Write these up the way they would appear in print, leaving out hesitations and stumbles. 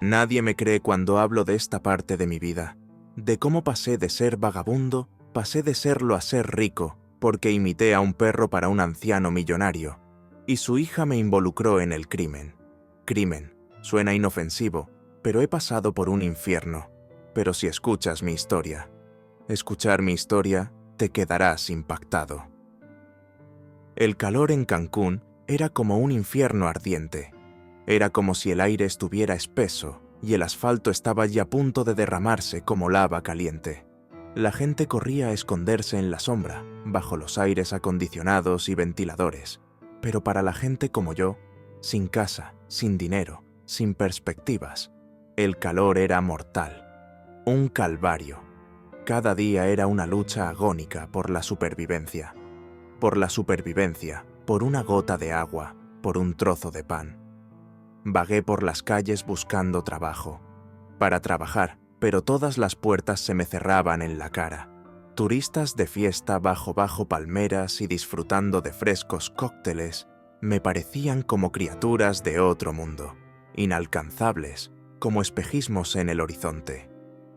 Nadie me cree cuando hablo de esta parte de mi vida, de cómo pasé de ser vagabundo, pasé de serlo a ser rico, porque imité a un perro para un anciano millonario, y su hija me involucró en el crimen. Crimen, suena inofensivo, pero he pasado por un infierno. Pero si escuchas mi historia, escuchar mi historia, te quedarás impactado. El calor en Cancún era como un infierno ardiente. Era como si el aire estuviera espeso y el asfalto estaba ya a punto de derramarse como lava caliente. La gente corría a esconderse en la sombra, bajo los aires acondicionados y ventiladores. Pero para la gente como yo, sin casa, sin dinero, sin perspectivas, el calor era mortal. Un calvario. Cada día era una lucha agónica por la supervivencia. Por la supervivencia, por una gota de agua, por un trozo de pan. Vagué por las calles buscando trabajo. Para trabajar, pero todas las puertas se me cerraban en la cara. Turistas de fiesta bajo palmeras y disfrutando de frescos cócteles me parecían como criaturas de otro mundo, inalcanzables, como espejismos en el horizonte.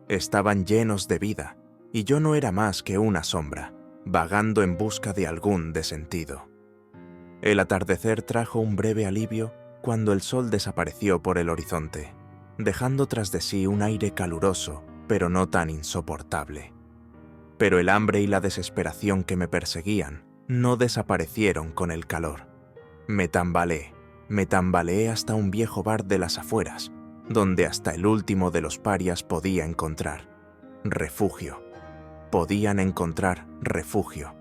Estaban llenos de vida, y yo no era más que una sombra, vagando en busca de algún desentido. El atardecer trajo un breve alivio cuando el sol desapareció por el horizonte, dejando tras de sí un aire caluroso, pero no tan insoportable. Pero el hambre y la desesperación que me perseguían no desaparecieron con el calor. Me tambaleé hasta un viejo bar de las afueras, donde hasta el último de los parias podía encontrar refugio. Podían encontrar refugio.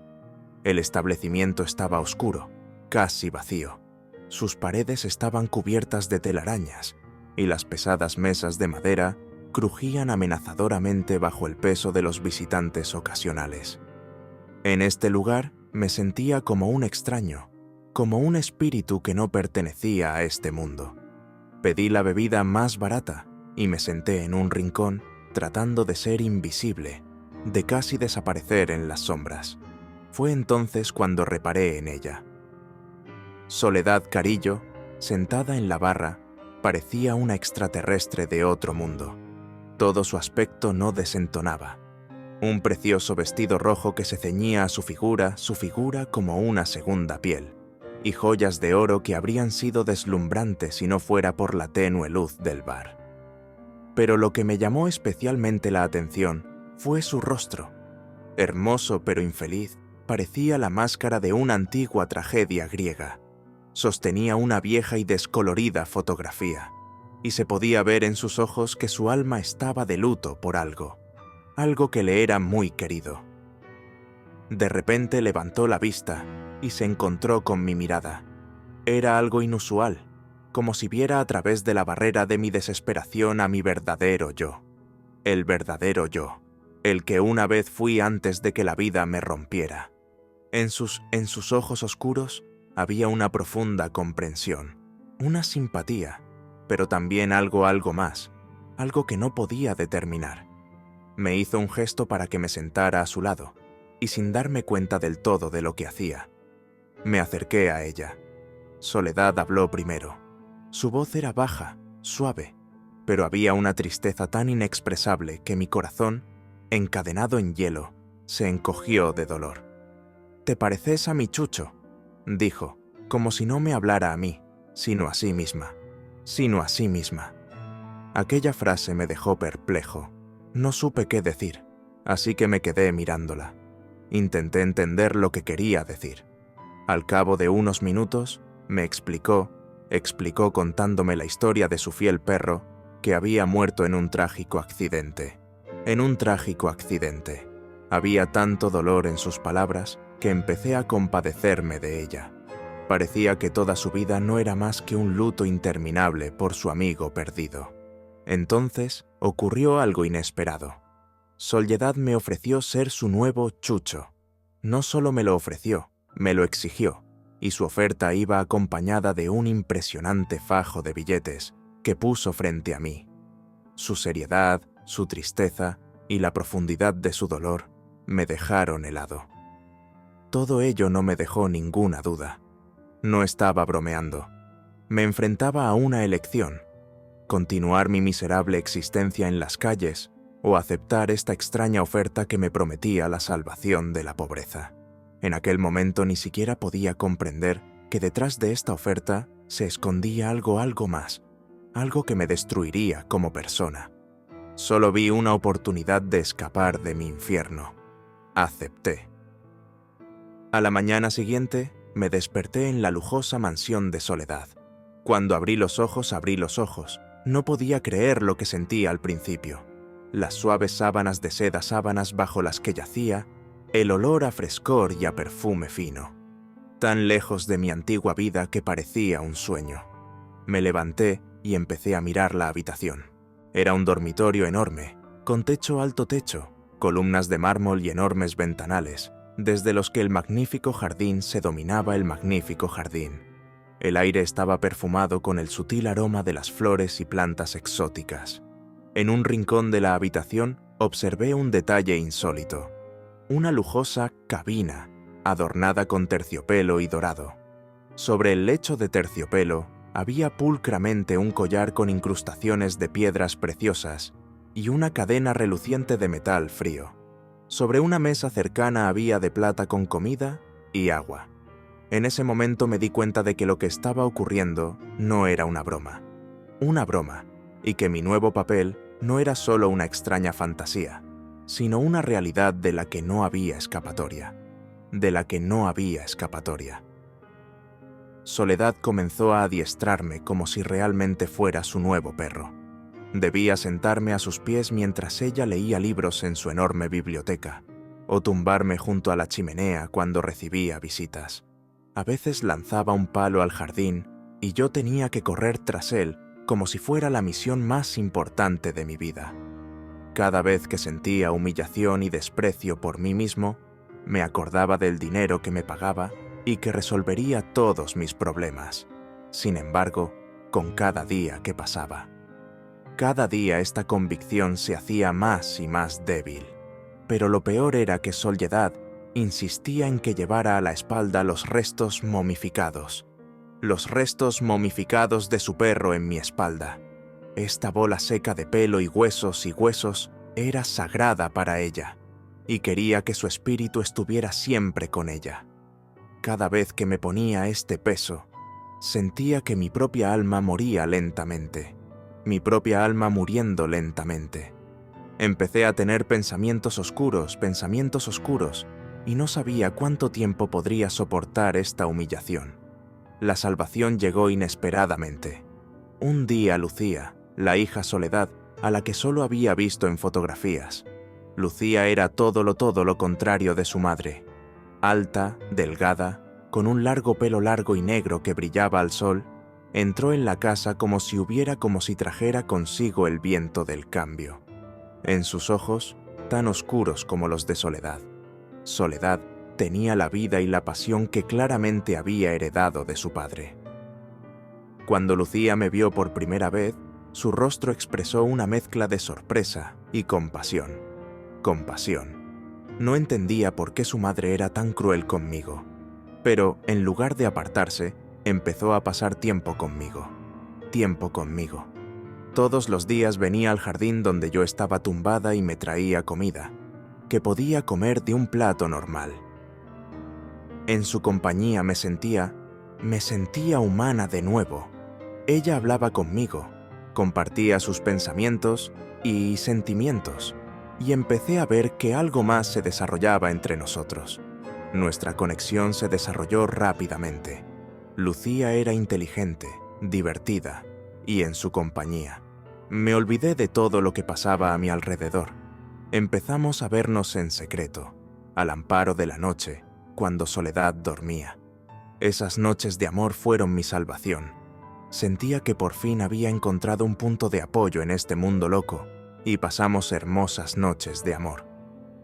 El establecimiento estaba oscuro, casi vacío. Sus paredes estaban cubiertas de telarañas y las pesadas mesas de madera crujían amenazadoramente bajo el peso de los visitantes ocasionales. En este lugar me sentía como un extraño, como un espíritu que no pertenecía a este mundo. Pedí la bebida más barata y me senté en un rincón tratando de ser invisible, de casi desaparecer en las sombras. Fue entonces cuando reparé en ella. Soledad Carillo, sentada en la barra, parecía una extraterrestre de otro mundo. Todo su aspecto no desentonaba. Un precioso vestido rojo que se ceñía a su figura como una segunda piel, y joyas de oro que habrían sido deslumbrantes si no fuera por la tenue luz del bar. Pero lo que me llamó especialmente la atención fue su rostro. Hermoso pero infeliz, parecía la máscara de una antigua tragedia griega. Sostenía una vieja y descolorida fotografía, y se podía ver en sus ojos que su alma estaba de luto por algo que le era muy querido. De repente levantó la vista y se encontró con mi mirada. Era algo inusual, como si viera a través de la barrera de mi desesperación a mi verdadero yo. El verdadero yo, el que una vez fui antes de que la vida me rompiera. En sus ojos oscuros había una profunda comprensión, una simpatía, pero también algo más, algo que no podía determinar. Me hizo un gesto para que me sentara a su lado, y sin darme cuenta del todo de lo que hacía, me acerqué a ella. Soledad habló primero. Su voz era baja, suave, pero había una tristeza tan inexpresable que mi corazón, encadenado en hielo, se encogió de dolor. «¿Te pareces a mi Chucho?», dijo, como si no me hablara a mí, sino a sí misma. Aquella frase me dejó perplejo. No supe qué decir, así que me quedé mirándola. Intenté entender lo que quería decir. Al cabo de unos minutos, me explicó contándome la historia de su fiel perro, que había muerto en un trágico accidente. Había tanto dolor en sus palabras que empecé a compadecerme de ella. Parecía que toda su vida no era más que un luto interminable por su amigo perdido. Entonces ocurrió algo inesperado. Soledad me ofreció ser su nuevo Chucho. No solo me lo ofreció, me lo exigió, y su oferta iba acompañada de un impresionante fajo de billetes que puso frente a mí. Su seriedad, su tristeza y la profundidad de su dolor me dejaron helado. Todo ello no me dejó ninguna duda. No estaba bromeando. Me enfrentaba a una elección. continuar mi miserable existencia en las calles o aceptar esta extraña oferta que me prometía la salvación de la pobreza. En aquel momento ni siquiera podía comprender que detrás de esta oferta se escondía algo más, algo que me destruiría como persona. Solo vi una oportunidad de escapar de mi infierno. Acepté. A la mañana siguiente, me desperté en la lujosa mansión de Soledad. Cuando abrí los ojos, no podía creer lo que sentía al principio. Las suaves sábanas de seda, sábanas bajo las que yacía, el olor a frescor y a perfume fino. Tan lejos de mi antigua vida que parecía un sueño. Me levanté y empecé a mirar la habitación. Era un dormitorio enorme, con alto techo, columnas de mármol y enormes ventanales, desde los que el magnífico jardín se dominaba el magnífico jardín. El aire estaba perfumado con el sutil aroma de las flores y plantas exóticas. En un rincón de la habitación observé un detalle insólito. Una lujosa cabina, adornada con terciopelo y dorado. Sobre el lecho de terciopelo había pulcramente un collar con incrustaciones de piedras preciosas y una cadena reluciente de metal frío. Sobre una mesa cercana había de plata con comida y agua. En ese momento me di cuenta de que lo que estaba ocurriendo no era una broma, y que mi nuevo papel no era solo una extraña fantasía, sino una realidad de la que no había escapatoria. Soledad comenzó a adiestrarme como si realmente fuera su nuevo perro. Debía sentarme a sus pies mientras ella leía libros en su enorme biblioteca, o tumbarme junto a la chimenea cuando recibía visitas. A veces lanzaba un palo al jardín y yo tenía que correr tras él como si fuera la misión más importante de mi vida. Cada vez que sentía humillación y desprecio por mí mismo, me acordaba del dinero que me pagaba y que resolvería todos mis problemas. Sin embargo, con cada día que pasaba, cada día esta convicción se hacía más y más débil. Pero lo peor era que Soledad insistía en que llevara a la espalda los restos momificados de su perro en mi espalda. Esta bola seca de pelo y huesos era sagrada para ella, y quería que su espíritu estuviera siempre con ella. Cada vez que me ponía este peso, sentía que mi propia alma moría lentamente, muriendo lentamente. Empecé a tener pensamientos oscuros, y no sabía cuánto tiempo podría soportar esta humillación. La salvación llegó inesperadamente. Un día Lucía, la hija Soledad, a la que solo había visto en fotografías. Lucía era todo lo contrario de su madre. Alta, delgada, con un largo pelo largo y negro que brillaba al sol, entró en la casa como si trajera consigo el viento del cambio. En sus ojos, tan oscuros como los de Soledad, Soledad tenía la vida y la pasión que claramente había heredado de su padre. Cuando Lucía me vio por primera vez, su rostro expresó una mezcla de sorpresa y compasión. No entendía por qué su madre era tan cruel conmigo, pero en lugar de apartarse, empezó a pasar tiempo conmigo. Todos los días venía al jardín donde yo estaba tumbada y me traía comida, que podía comer de un plato normal. En su compañía me sentía humana de nuevo. Ella hablaba conmigo, compartía sus pensamientos y sentimientos, y empecé a ver que algo más se desarrollaba entre nosotros. Nuestra conexión se desarrolló rápidamente. Lucía era inteligente, divertida, y en su compañía me olvidé de todo lo que pasaba a mi alrededor. Empezamos a vernos en secreto, al amparo de la noche, cuando Soledad dormía. Esas noches de amor fueron mi salvación. Sentía que por fin había encontrado un punto de apoyo en este mundo loco, y pasamos hermosas noches de amor.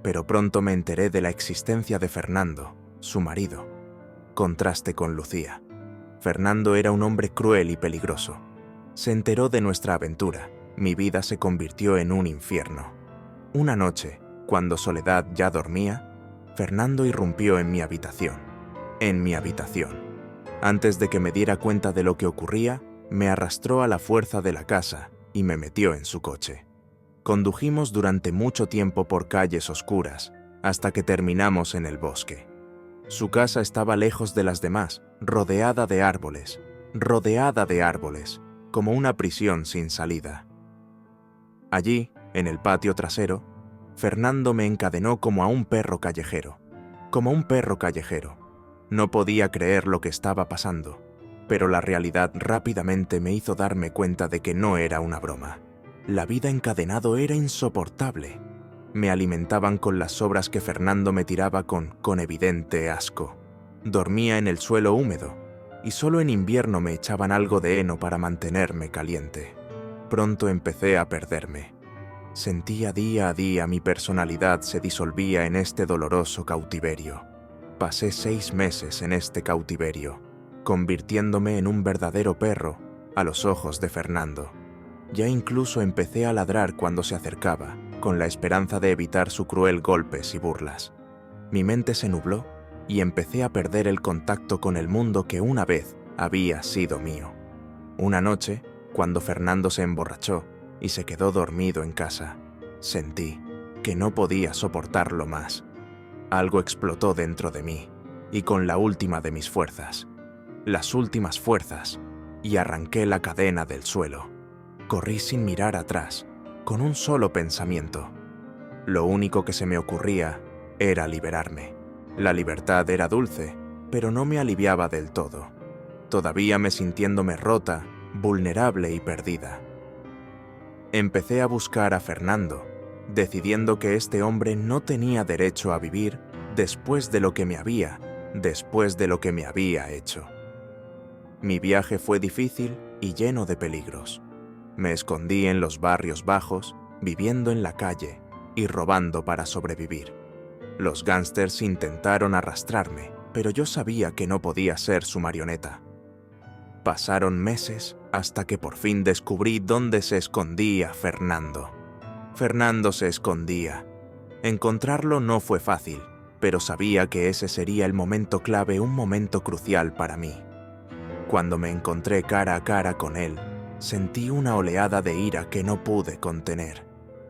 Pero pronto me enteré de la existencia de Fernando, su marido. Contraste con Lucía. Fernando era un hombre cruel y peligroso. Se enteró de nuestra aventura. Mi vida se convirtió en un infierno. Una noche, cuando Soledad ya dormía, Fernando irrumpió en mi habitación. Antes de que me diera cuenta de lo que ocurría, Me arrastró a la fuerza de la casa y me metió en su coche. Condujimos durante mucho tiempo por calles oscuras, hasta que terminamos en el bosque. Su casa estaba lejos de las demás, rodeada de árboles, como una prisión sin salida. Allí, en el patio trasero, Fernando me encadenó como a un perro callejero. No podía creer lo que estaba pasando, pero la realidad rápidamente me hizo darme cuenta de que no era una broma. La vida encadenado era insoportable. Me alimentaban con las sobras que Fernando me tiraba con evidente asco. Dormía en el suelo húmedo, y solo en invierno me echaban algo de heno para mantenerme caliente. Pronto empecé a perderme. Sentía día a día mi personalidad se disolvía en este doloroso cautiverio. Pasé 6 meses en este cautiverio, convirtiéndome en un verdadero perro a los ojos de Fernando. Ya incluso empecé a ladrar cuando se acercaba, con la esperanza de evitar su cruel golpes y burlas. Mi mente se nubló y empecé a perder el contacto con el mundo que una vez había sido mío. Una noche, cuando Fernando se emborrachó y se quedó dormido en casa, sentí que no podía soportarlo más. Algo explotó dentro de mí, y con la última de mis fuerzas, las últimas fuerzas, y arranqué la cadena del suelo. Corrí sin mirar atrás, con un solo pensamiento. Lo único que se me ocurría era liberarme. La libertad era dulce, pero no me aliviaba del todo. Todavía me sintiéndome rota, vulnerable y perdida. Empecé a buscar a Fernando, decidiendo que este hombre no tenía derecho a vivir después de lo que me había hecho. Mi viaje fue difícil y lleno de peligros. Me escondí en los barrios bajos, viviendo en la calle y robando para sobrevivir. Los gángsters intentaron arrastrarme, pero yo sabía que no podía ser su marioneta. Pasaron meses hasta que por fin descubrí dónde se escondía Fernando. Fernando se escondía. Encontrarlo no fue fácil, pero sabía que ese sería el momento clave, un momento crucial para mí. Cuando me encontré cara a cara con él, sentí una oleada de ira que no pude contener.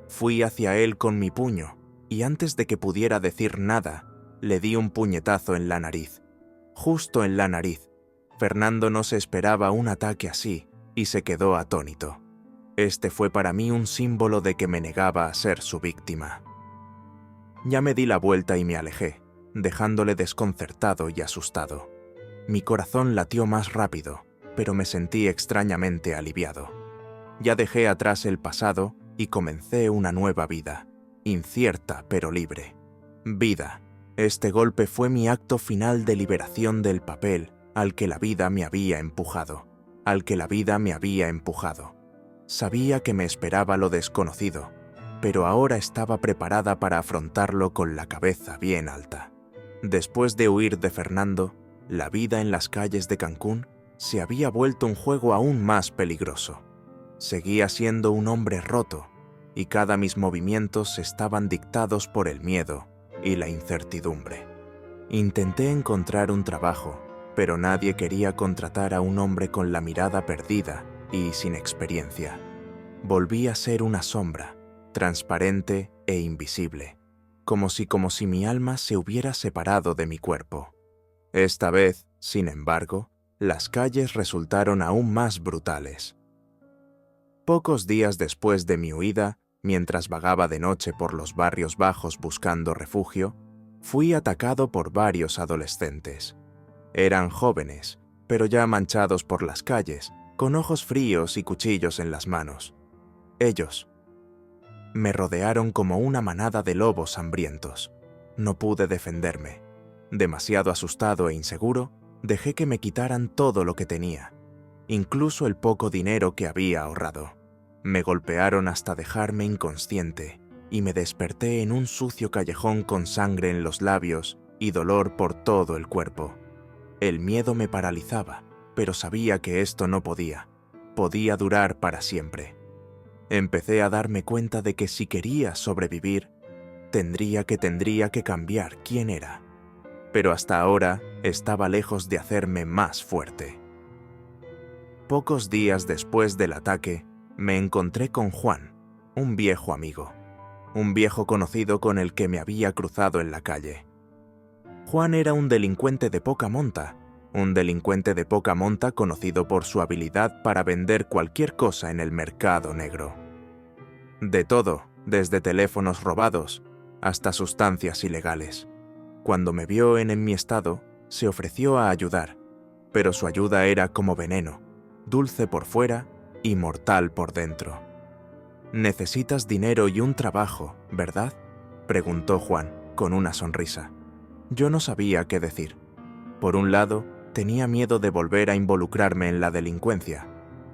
Fui hacia él con mi puño, y antes de que pudiera decir nada, le di un puñetazo en la nariz. Justo en la nariz. Fernando no se esperaba un ataque así, y se quedó atónito. Este fue para mí un símbolo de que me negaba a ser su víctima. Ya me di la vuelta y me alejé, dejándole desconcertado y asustado. Mi corazón latió más rápido, pero me sentí extrañamente aliviado. Ya dejé atrás el pasado y comencé una nueva vida, incierta pero libre. Vida. Este golpe fue mi acto final de liberación del papel al que la vida me había empujado. Sabía que me esperaba lo desconocido, pero ahora estaba preparada para afrontarlo con la cabeza bien alta. Después de huir de Fernando, la vida en las calles de Cancún se había vuelto un juego aún más peligroso. Seguía siendo un hombre roto, y cada mis movimientos estaban dictados por el miedo y la incertidumbre. Intenté encontrar un trabajo, pero nadie quería contratar a un hombre con la mirada perdida y sin experiencia. Volví a ser una sombra, transparente e invisible, como si mi alma se hubiera separado de mi cuerpo. Esta vez, sin embargo, las calles resultaron aún más brutales. Pocos días después de mi huida, mientras vagaba de noche por los barrios bajos buscando refugio, fui atacado por varios adolescentes. Eran jóvenes, pero ya manchados por las calles, con ojos fríos y cuchillos en las manos. Ellos me rodearon como una manada de lobos hambrientos. No pude defenderme. Demasiado asustado e inseguro, dejé que me quitaran todo lo que tenía, incluso el poco dinero que había ahorrado. Me golpearon hasta dejarme inconsciente y me desperté en un sucio callejón con sangre en los labios y dolor por todo el cuerpo. El miedo me paralizaba, pero sabía que esto no podía durar para siempre. Empecé a darme cuenta de que si quería sobrevivir, tendría que cambiar quién era. Pero hasta ahora estaba lejos de hacerme más fuerte. Pocos días después del ataque, me encontré con Juan, un viejo amigo, un viejo conocido con el que me había cruzado en la calle. Juan era un delincuente de poca monta conocido por su habilidad para vender cualquier cosa en el mercado negro. De todo, desde teléfonos robados hasta sustancias ilegales. Cuando me vio en mi estado, se ofreció a ayudar, pero su ayuda era como veneno, dulce por fuera y mortal por dentro. «Necesitas dinero y un trabajo, ¿verdad?», preguntó Juan, con una sonrisa. Yo no sabía qué decir. Por un lado, tenía miedo de volver a involucrarme en la delincuencia,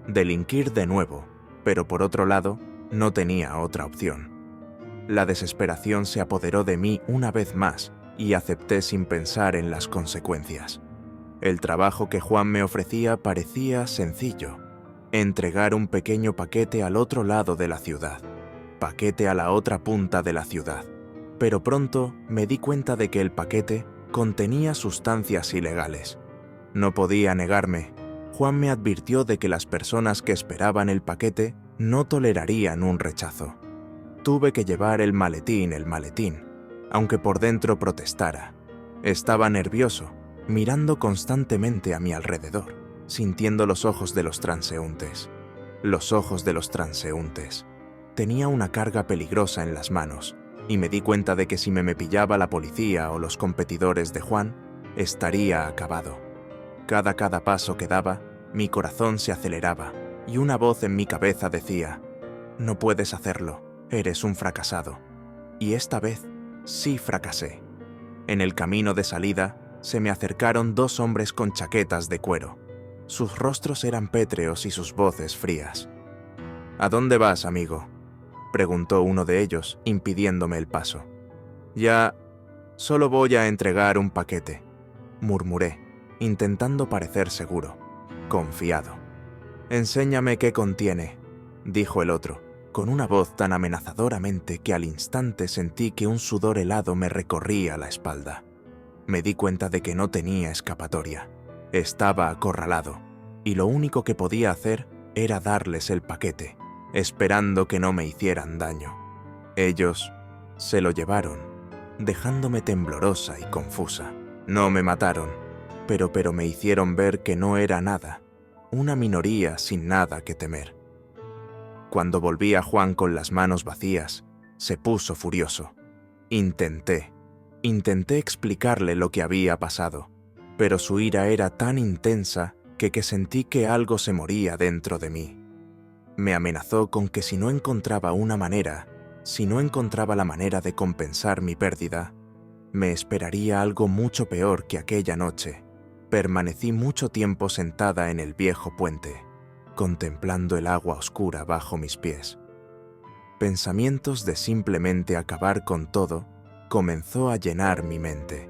delinquir de nuevo, pero por otro lado, no tenía otra opción. La desesperación se apoderó de mí una vez más y acepté sin pensar en las consecuencias. El trabajo que Juan me ofrecía parecía sencillo: entregar un pequeño paquete al otro lado de la ciudad, paquete a la otra punta de la ciudad. Pero pronto me di cuenta de que el paquete contenía sustancias ilegales. No podía negarme. Juan me advirtió de que las personas que esperaban el paquete no tolerarían un rechazo. Tuve que llevar el maletín, aunque por dentro protestara. Estaba nervioso, mirando constantemente a mi alrededor, sintiendo los ojos de los transeúntes. Los ojos de los transeúntes. Tenía una carga peligrosa en las manos, y me di cuenta de que si me pillaba la policía o los competidores de Juan, estaría acabado. Cada paso que daba, mi corazón se aceleraba, y una voz en mi cabeza decía: «No puedes hacerlo, eres un fracasado». Y esta vez sí fracasé. En el camino de salida, se me acercaron dos hombres con chaquetas de cuero. Sus rostros eran pétreos y sus voces frías. «¿A dónde vas, amigo?», preguntó uno de ellos, impidiéndome el paso. «Ya, solo voy a entregar un paquete», murmuré, intentando parecer seguro, confiado. «Enséñame qué contiene», dijo el otro, con una voz tan amenazadoramente que al instante sentí que un sudor helado me recorría la espalda. Me di cuenta de que no tenía escapatoria. Estaba acorralado, y lo único que podía hacer era darles el paquete, esperando que no me hicieran daño. Ellos se lo llevaron, dejándome temblorosa y confusa. No me mataron, pero me hicieron ver que no era nada, una minoría sin nada que temer. Cuando volví a Juan con las manos vacías, se puso furioso. Intenté explicarle lo que había pasado, pero su ira era tan intensa que sentí que algo se moría dentro de mí. Me amenazó con que si no encontraba la manera de compensar mi pérdida, me esperaría algo mucho peor que aquella noche. Permanecí mucho tiempo sentada en el viejo puente, contemplando el agua oscura bajo mis pies. Pensamientos de simplemente acabar con todo comenzó a llenar mi mente.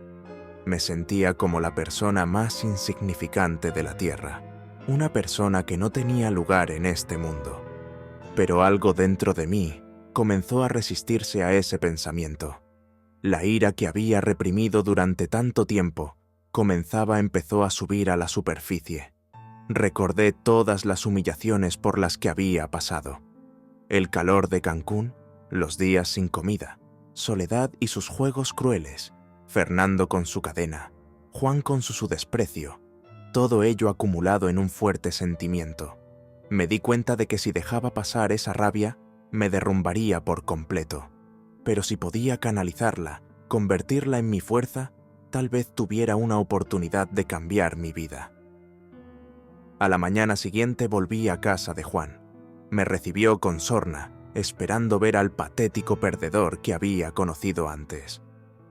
Me sentía como la persona más insignificante de la tierra, una persona que no tenía lugar en este mundo. Pero algo dentro de mí comenzó a resistirse a ese pensamiento. La ira que había reprimido durante tanto tiempo empezó a subir a la superficie. Recordé todas las humillaciones por las que había pasado. El calor de Cancún, los días sin comida, Soledad y sus juegos crueles, Fernando con su cadena, Juan con su desprecio, todo ello acumulado en un fuerte sentimiento. Me di cuenta de que si dejaba pasar esa rabia, me derrumbaría por completo. Pero si podía canalizarla, convertirla en mi fuerza, tal vez tuviera una oportunidad de cambiar mi vida. A la mañana siguiente volví a casa de Juan. Me recibió con sorna, esperando ver al patético perdedor que había conocido antes.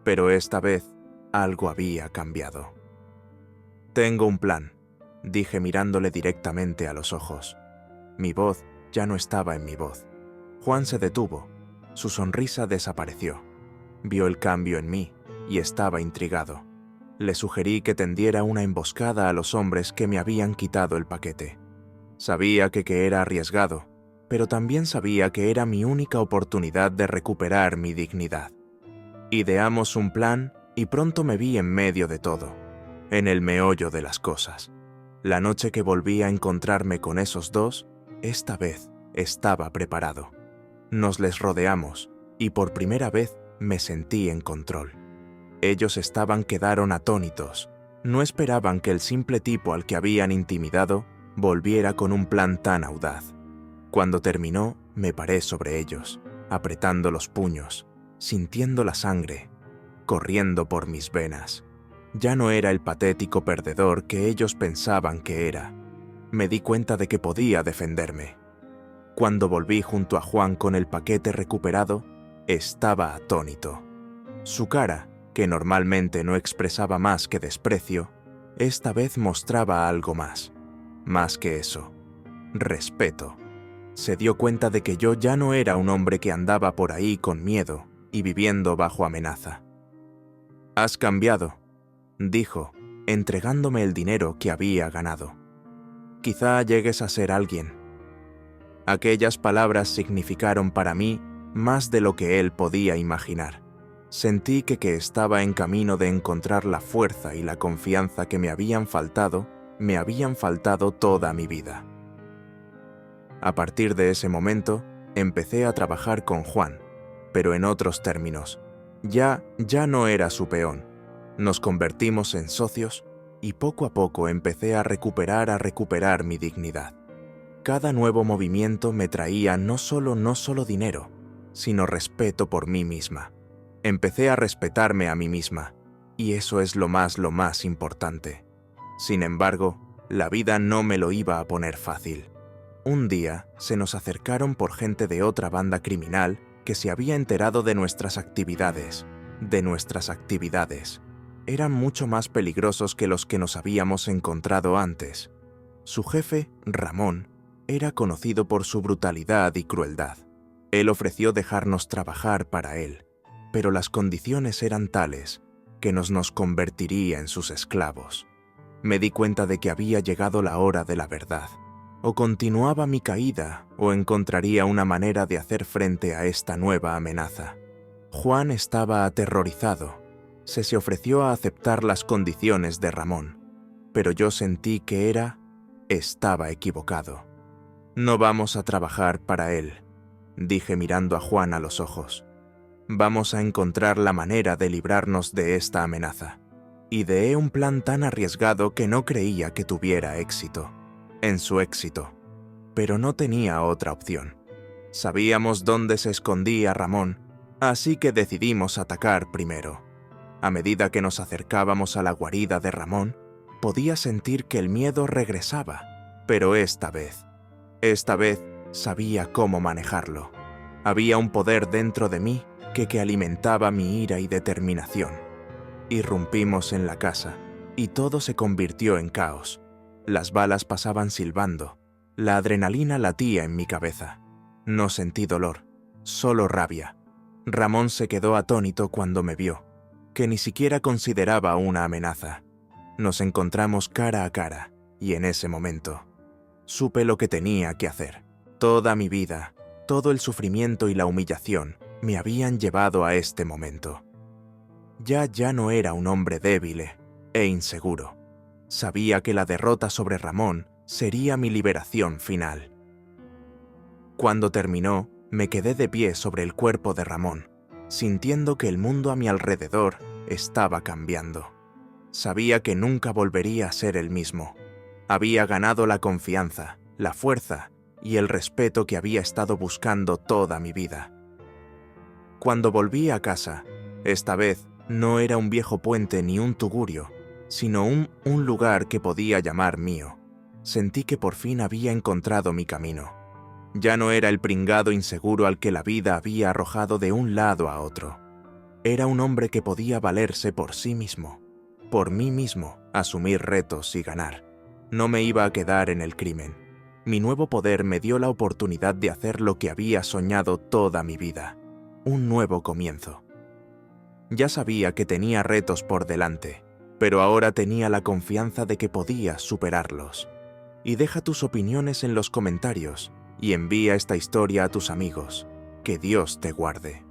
Pero esta vez, algo había cambiado. «Tengo un plan», dije mirándole directamente a los ojos. Mi voz ya no estaba en mi voz. Juan se detuvo. Su sonrisa desapareció. Vio el cambio en mí y estaba intrigado. Le sugerí que tendiera una emboscada a los hombres que me habían quitado el paquete. Sabía que era arriesgado, pero también sabía que era mi única oportunidad de recuperar mi dignidad. Ideamos un plan y pronto me vi en medio de todo, en el meollo de las cosas. La noche que volví a encontrarme con esos dos, esta vez estaba preparado. Nos les rodeamos y por primera vez me sentí en control. Ellos quedaron atónitos. No esperaban que el simple tipo al que habían intimidado volviera con un plan tan audaz. Cuando terminó, me paré sobre ellos, apretando los puños, sintiendo la sangre, corriendo por mis venas. Ya no era el patético perdedor que ellos pensaban que era. Me di cuenta de que podía defenderme. Cuando volví junto a Juan con el paquete recuperado, estaba atónito. Su cara, que normalmente no expresaba más que desprecio, esta vez mostraba algo más. Más que eso, respeto. Se dio cuenta de que yo ya no era un hombre que andaba por ahí con miedo y viviendo bajo amenaza. «Has cambiado», dijo, entregándome el dinero que había ganado. «Quizá llegues a ser alguien». Aquellas palabras significaron para mí más de lo que él podía imaginar. Sentí que estaba en camino de encontrar la fuerza y la confianza que me habían faltado toda mi vida. A partir de ese momento, empecé a trabajar con Juan, pero en otros términos. Ya no era su peón. Nos convertimos en socios y poco a poco empecé a recuperar mi dignidad. Cada nuevo movimiento me traía no solo dinero, sino respeto por mí misma. Empecé a respetarme a mí misma, y eso es lo más importante. Sin embargo, la vida no me lo iba a poner fácil. Un día se nos acercaron por gente de otra banda criminal que se había enterado de nuestras actividades. Eran mucho más peligrosos que los que nos habíamos encontrado antes. Su jefe, Ramón, era conocido por su brutalidad y crueldad. Él ofreció dejarnos trabajar para él, pero las condiciones eran tales que nos convertiría en sus esclavos. Me di cuenta de que había llegado la hora de la verdad. O continuaba mi caída, o encontraría una manera de hacer frente a esta nueva amenaza. Juan estaba aterrorizado. Se ofreció a aceptar las condiciones de Ramón, pero yo sentí que estaba equivocado. «No vamos a trabajar para él», dije mirando a Juan a los ojos. «Vamos a encontrar la manera de librarnos de esta amenaza». Ideé un plan tan arriesgado que no creía que tuviera éxito. En su éxito. Pero no tenía otra opción. Sabíamos dónde se escondía Ramón, así que decidimos atacar primero. A medida que nos acercábamos a la guarida de Ramón, podía sentir que el miedo regresaba, pero esta vez sabía cómo manejarlo. Había un poder dentro de mí que alimentaba mi ira y determinación. Irrumpimos en la casa, y todo se convirtió en caos. Las balas pasaban silbando, la adrenalina latía en mi cabeza. No sentí dolor, solo rabia. Ramón se quedó atónito cuando me vio, que ni siquiera consideraba una amenaza. Nos encontramos cara a cara, y en ese momento supe lo que tenía que hacer. Toda mi vida, todo el sufrimiento y la humillación me habían llevado a este momento. Ya no era un hombre débil e inseguro. Sabía que la derrota sobre Ramón sería mi liberación final. Cuando terminó, me quedé de pie sobre el cuerpo de Ramón, sintiendo que el mundo a mi alrededor estaba cambiando. Sabía que nunca volvería a ser el mismo. Había ganado la confianza, la fuerza y el respeto que había estado buscando toda mi vida. Cuando volví a casa, esta vez no era un viejo puente ni un tugurio, sino un lugar que podía llamar mío. Sentí que por fin había encontrado mi camino. Ya no era el pringado inseguro al que la vida había arrojado de un lado a otro. Era un hombre que podía valerse por sí mismo, por mí mismo, asumir retos y ganar. No me iba a quedar en el crimen. Mi nuevo poder me dio la oportunidad de hacer lo que había soñado toda mi vida. Un nuevo comienzo. Ya sabía que tenía retos por delante, pero ahora tenía la confianza de que podía superarlos. Y deja tus opiniones en los comentarios y envía esta historia a tus amigos. Que Dios te guarde.